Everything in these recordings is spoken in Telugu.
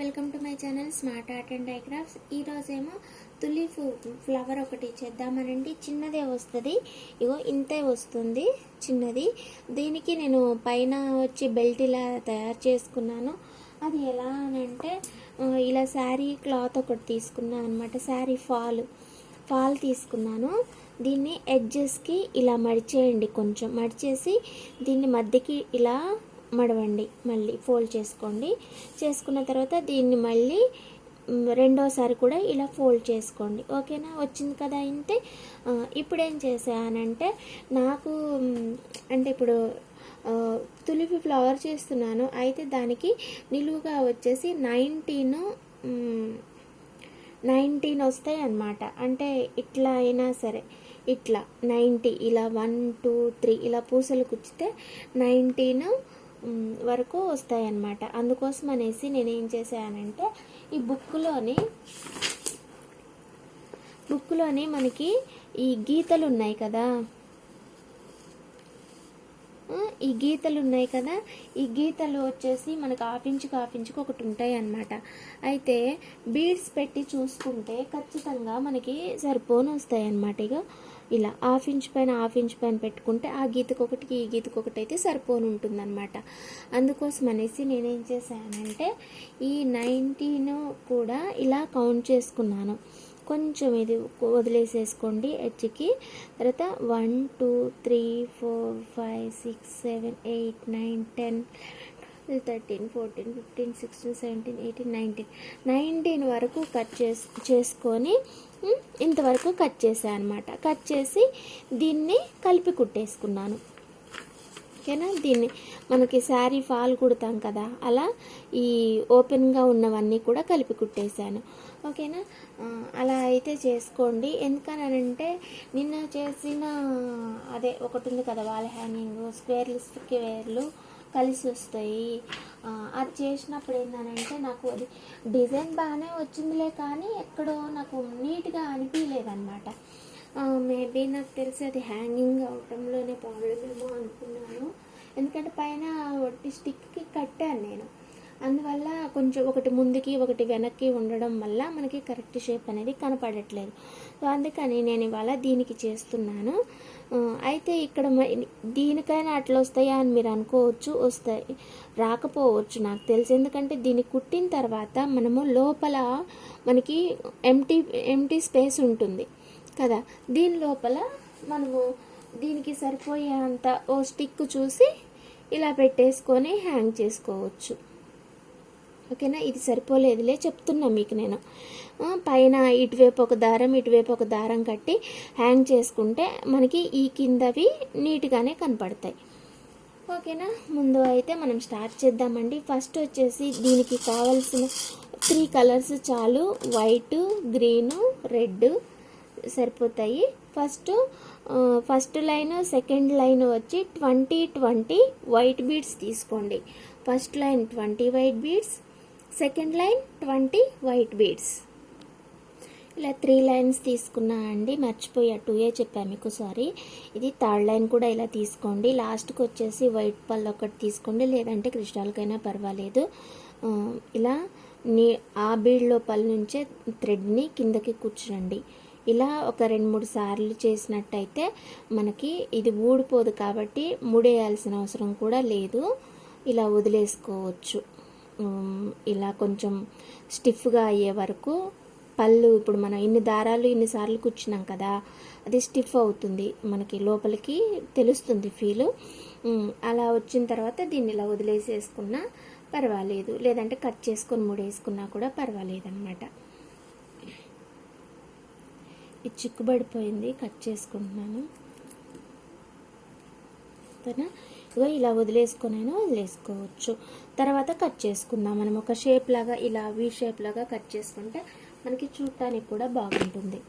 Welcome to my channel smart art and dye crafts. ఈరోజేమో తులి ఫ్లవర్ ఒకటి చేద్దామనండి. చిన్నదే వస్తుంది, ఇగో ఇంతే వస్తుంది చిన్నది. దీనికి నేను పైన వచ్చి బెల్ట్ ఇలా తయారు చేసుకున్నాను. అది ఎలా అనంటే ఇలా శారీ క్లాత్ ఒకటి తీసుకున్నాను అనమాట. శారీ ఫాల్ తీసుకున్నాను. దీన్ని ఎడ్జెస్కి ఇలా మడిచేయండి, కొంచెం మడిచేసి దీన్ని మధ్యకి ఇలా మడవండి, మళ్ళీ ఫోల్డ్ చేసుకోండి. చేసుకున్న తర్వాత దీన్ని మళ్ళీ రెండోసారి కూడా ఇలా ఫోల్డ్ చేసుకోండి. ఓకేనా, వచ్చింది కదా ఇంతే. ఇప్పుడు ఏం చేశానంటే నాకు అంటే ఇప్పుడు తులిపి ఫ్లవర్ చేస్తున్నాను. అయితే దానికి నిలువుగా వచ్చేసి 19 వస్తాయి అన్నమాట. అంటే ఇట్లా అయినా సరే ఇట్లా 90 ఇలా 1 2 3 ఇలా పూసలు కుచ్చితే 19 వరకు వస్తాయన్నమాట. అందుకోసం అనేసి నేను ఏం చేశానంటే ఈ బుక్లోని మనకి ఈ గీతలు ఉన్నాయి కదా, ఈ గీతలు వచ్చేసి మనకు హాఫ్ ఇంచుకు ఒకటి ఉంటాయి అన్నమాట. అయితే బీడ్స్ పెట్టి చూసుకుంటే ఖచ్చితంగా మనకి సరిపోని వస్తాయి అన్నమాట. ఇక ఇలా హాఫ్ ఇంచ్ పైన పెట్టుకుంటే ఆ గీతకొకటికి ఈ గీతకొకటి అయితే సరిపోని ఉంటుందన్నమాట. అందుకోసం అనేసి నేనేం చేశానంటే ఈ 19 కూడా ఇలా కౌంట్ చేసుకున్నాను. కొంచెం ఇది వదిలేసేసుకోండి ఎడ్జ్కి. తర్వాత 1 2 3 4 5 6 7 8 9 10 13 14 15 16 17 18 19 వరకు కట్ చేసుకొని ఇంతవరకు కట్ చేశాను అనమాట. కట్ చేసి దీన్ని కలిపి కుట్టేసుకున్నాను. ఓకేనా, దీన్ని మనకి శారీ ఫాల్ కుడతాం కదా, అలా ఈ ఓపెన్గా ఉన్నవన్నీ కూడా కలిపి కుట్టేశాను. ఓకేనా, అలా అయితే చేసుకోండి. ఎందుకనంటే నిన్న చేసిన అదే ఒకటి ఉంది కదా వాల్ హ్యాంగింగ్, స్క్వేర్లు కలిసి వస్తాయి. అది చేసినప్పుడు ఏంటంటే నాకు అది డిజైన్ బాగానే వచ్చిందిలే, కానీ ఎక్కడో నాకు నీట్గా అనిపించలేదన్నమాట. మేబీ నాకు తెలిసి అది హ్యాంగింగ్ అవటంలోనే ప్రాబ్లం ఏమో అనుకున్నాను. ఎందుకంటే పైన ఒట్టి స్టిక్కి కట్టాను నేను, అందువల్ల కొంచెం ఒకటి ముందుకి ఒకటి వెనక్కి ఉండడం వల్ల మనకి కరెక్ట్ షేప్ అనేది కనపడట్లేదు. సో అందుకని నేను ఇవాళ దీనికి చేస్తున్నాను. అయితే ఇక్కడ దీనికైనా అట్లా వస్తాయా అని మీరు అనుకోవచ్చు, వస్తాయి, రాకపోవచ్చు నాకు తెలిసి. ఎందుకంటే దీన్ని కుట్టిన తర్వాత మనము లోపల మనకి ఎంటీ స్పేస్ ఉంటుంది కదా, దీని లోపల మనము దీనికి సరిపోయేంత ఓ స్టిక్ చూసి ఇలా పెట్టేసుకొని హ్యాంగ్ చేసుకోవచ్చు. ఓకేనా, ఇది సరిపోలేదులే చెప్తున్నా మీకు నేను. పైన ఇటువైపు ఒక దారం కట్టి హ్యాంగ్ చేసుకుంటే మనకి ఈ కిందవి నీట్గానే కనపడతాయి. ఓకేనా, ముందు అయితే మనం స్టార్ట్ చేద్దామండి. ఫస్ట్ వచ్చేసి దీనికి కావాల్సిన 3 కలర్స్ చాలు. వైట్, గ్రీను, రెడ్ సరిపోతాయి. ఫస్ట్ లైన్ సెకండ్ లైన్ వచ్చి 20 వైట్ బీడ్స్ తీసుకోండి. First line 20 white beads, second line 20 white beads. ఇలా 3 లైన్స్ తీసుకున్నా అండి, మర్చిపోయా 2 చెప్పాను మీకు, సారీ. ఇది థర్డ్ లైన్ కూడా ఇలా తీసుకోండి. లాస్ట్కి వచ్చేసి వైట్ పళ్ళు ఒకటి తీసుకోండి, లేదంటే క్రిస్టాల్కైనా పర్వాలేదు. ఇలా ఆ బీడ్ లోపల నుంచే థ్రెడ్ని కిందకి కూర్చోండి. ఇలా ఒక 2-3 సార్లు చేసినట్టయితే మనకి ఇది ఊడిపోదు, కాబట్టి ముడేయాల్సిన అవసరం కూడా లేదు. ఇలా వదిలేసుకోవచ్చు. ఇలా కొంచెం స్టిఫ్గా అయ్యే వరకు పళ్ళు, ఇప్పుడు మనం ఇన్నిసార్లు కూర్చున్నాం కదా, అది స్టిఫ్ అవుతుంది, మనకి లోపలికి తెలుస్తుంది ఫీలు. అలా వచ్చిన తర్వాత దీన్ని ఇలా వదిలేసేసుకున్నా పర్వాలేదు, లేదంటే కట్ చేసుకొని ముడేసుకున్నా కూడా పర్వాలేదు అనమాట. ఇది చిక్కుబడిపోయింది, కట్ చేసుకుంటున్నాను. ఇగో ఇలా వదిలేసుకోవచ్చు. తర్వాత కట్ చేసుకుందాం. మనం ఒక షేప్ లాగా ఇలా వీ షేప్ లాగా కట్ చేసుకుంటే మనకి చూడటానికి కూడా బాగుంటుంది.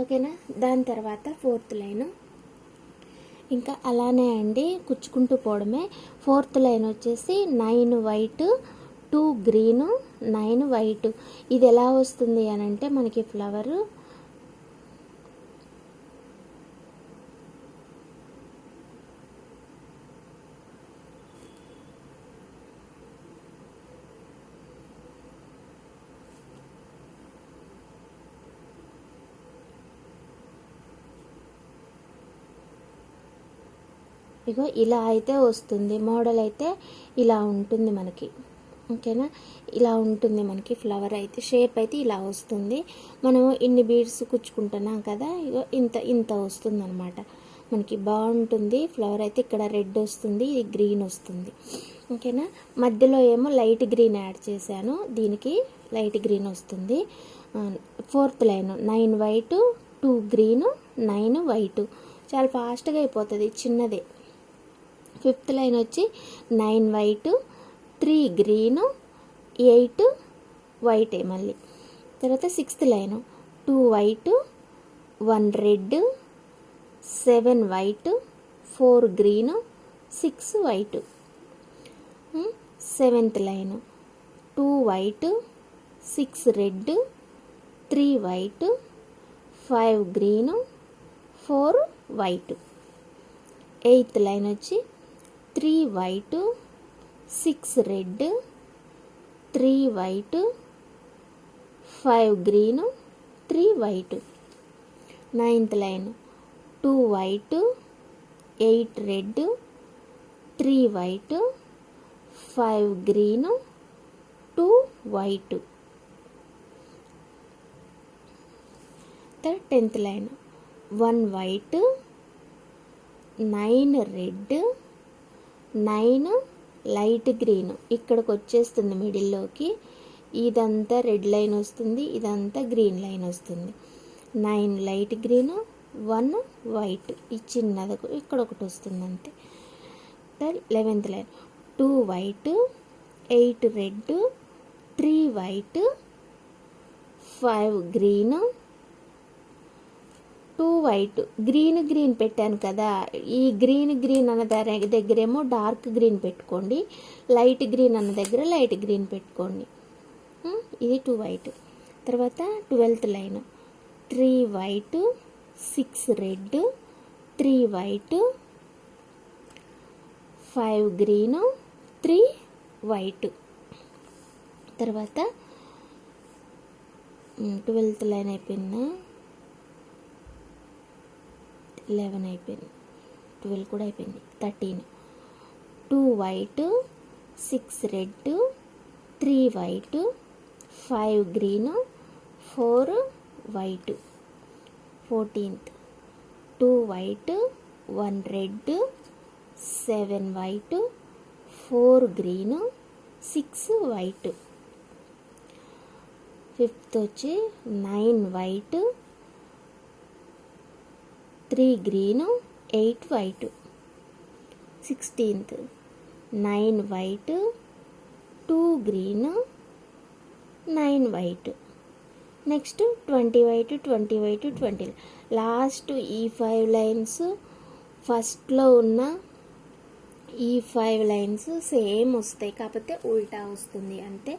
ఓకేనా, దాని తర్వాత 4th లైన్ ఇంకా అలానే అండి కుచ్చుకుంటూ పోవడమే. 4th లైన్ వచ్చేసి 9 వైట్ 2 గ్రీను 9 వైట్. ఇది ఎలా వస్తుంది అని అంటే మనకి ఫ్లవరు ఇగో ఇలా అయితే వస్తుంది, మోడల్ అయితే ఇలా ఉంటుంది మనకి. ఓకేనా, ఇలా ఉంటుంది మనకి ఫ్లవర్ అయితే, షేప్ అయితే ఇలా వస్తుంది. మనము ఇన్ని బీడ్స్ కుచ్చుకుంటున్నాం కదా, ఇగో ఇంత ఇంత వస్తుంది అనమాట మనకి. బాగుంటుంది ఫ్లవర్ అయితే. ఇక్కడ రెడ్ వస్తుంది, ఇది గ్రీన్ వస్తుంది. ఓకేనా, మధ్యలో ఏమో లైట్ గ్రీన్ యాడ్ చేశాను, దీనికి లైట్ గ్రీన్ వస్తుంది. 4th line 9 white 2 green 9 white, చాలా ఫాస్ట్గా అయిపోతుంది, చిన్నదే. 5th లైన్ వచ్చి 9 వైట్ 3 గ్రీన్ 8 వైటే మళ్ళీ. తర్వాత 6th line 2 white 1 red 7 white 4 green 6 white. 7th line 2 white 6 red 3 white 5 green 4 white. 8th line వచ్చి 3 white 6 red 3 white 5 green 3 white. 9th line 2 white 8 red 3 white 5 green 2 white. 10th line 1 white 9 red 9 light green, ఇక్కడికి వచ్చేస్తుంది మిడిల్లోకి. ఇదంతా రెడ్ లైన్ వస్తుంది, ఇదంతా గ్రీన్ లైన్ వస్తుంది. 9 లైట్ గ్రీన్ 1 వైట్, ఈ చిన్నది ఇక్కడ ఒకటి వస్తుంది అంతే. 11th line 2 white 8 red 3 white 5 green 2 white. Green green పెట్టాను కదా, ఈ గ్రీన్ గ్రీన్ అన్న దగ్గరేమో డార్క్ గ్రీన్ పెట్టుకోండి, లైట్ గ్రీన్ అన్న దగ్గర లైట్ గ్రీన్ పెట్టుకోండి. ఇది 2 వైట్. తర్వాత 12th line 3 white 6 red 3 white 5 green 3 white. తర్వాత 12th లైన్ అయిపోయిందా, 11 అయిపోయింది, 12 కూడా అయిపోయింది. 13 2 white 6 red 3 white 5 green 4 white. 14th 2 white 1 red 7 white 4 green 6 white. 5th వచ్చి 9 white 3 green 8 white. 16th 9 white 2 green 9 white. Next 20 white 20 white 20. Last ఈ 5 లైన్స్ ఫస్ట్లో ఉన్న ఈ 5 లైన్స్ సేమ్ వస్తాయి, కాకపోతే ఉల్టా వస్తుంది అంతే.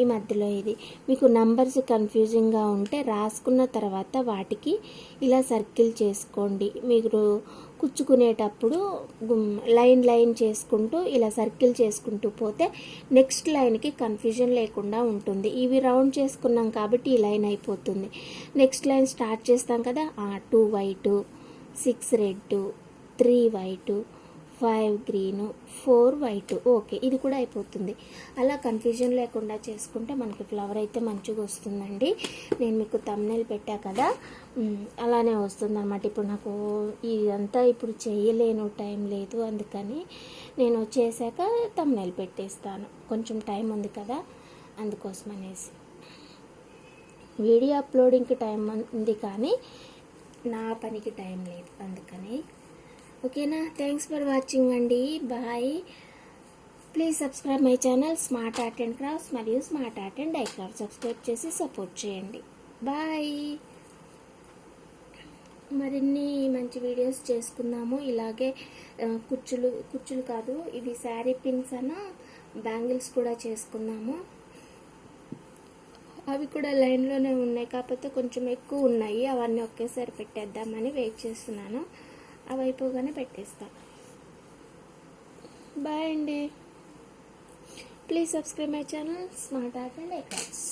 ఈ మధ్యలో ఇది మీకు నంబర్స్ కన్ఫ్యూజింగ్గా ఉంటే రాసుకున్న తర్వాత వాటికి ఇలా సర్కిల్ చేసుకోండి. మీరు కుచ్చుకునేటప్పుడు లైన్ లైన్ చేసుకుంటూ ఇలా సర్కిల్ చేసుకుంటూ పోతే నెక్స్ట్ లైన్కి కన్ఫ్యూజన్ లేకుండా ఉంటుంది. ఇవి రౌండ్ చేసుకున్నాం కాబట్టి ఈ లైన్ అయిపోతుంది. నెక్స్ట్ లైన్ స్టార్ట్ చేస్తాం కదా, 2 white 6 red 3 white 5 green 4 white. Okay, ఇది కూడా అయిపోతుంది. అలా కన్ఫ్యూజన్ లేకుండా చేసుకుంటే మనకి ఫ్లవర్ అయితే మంచిగా వస్తుందండి. నేను మీకు థంబ్నెయిల్ పెట్టా కదా, అలానే వస్తుంది అనమాట. ఇప్పుడు నాకు ఇదంతా ఇప్పుడు చేయలేను, టైం లేదు, అందుకని నేను చేశాక థంబ్నెయిల్ పెట్టేస్తాను. కొంచెం టైం ఉంది కదా, అందుకోసం అనేసి. వీడియో అప్లోడింగ్కి టైం ఉంది కానీ నా పనికి టైం లేదు, అందుకని. ఓకేనా, థ్యాంక్స్ ఫర్ వాచింగ్ అండి, bye. Please subscribe my channel smart art and crafts మరియు smart art and dye craft. Subscribe చేసి సపోర్ట్ చేయండి. బాయ్. మరిన్ని మంచి వీడియోస్ చేసుకుందాము. ఇలాగే కుచ్చులు కాదు, ఇవి శారీ పిన్స్ అన్న బ్యాంగిల్స్ కూడా చేసుకుందాము. అవి కూడా లైన్లోనే ఉన్నాయి, కాకపోతే కొంచెం ఎక్కువ ఉన్నాయి. అవన్నీ ఒకేసారి పెట్టేద్దామని వెయిట్ చేస్తున్నాను. అవి అయిపోగానే పెట్టేస్తా. బాయ్ అండి. Please subscribe my channel smart art and DIY crafts.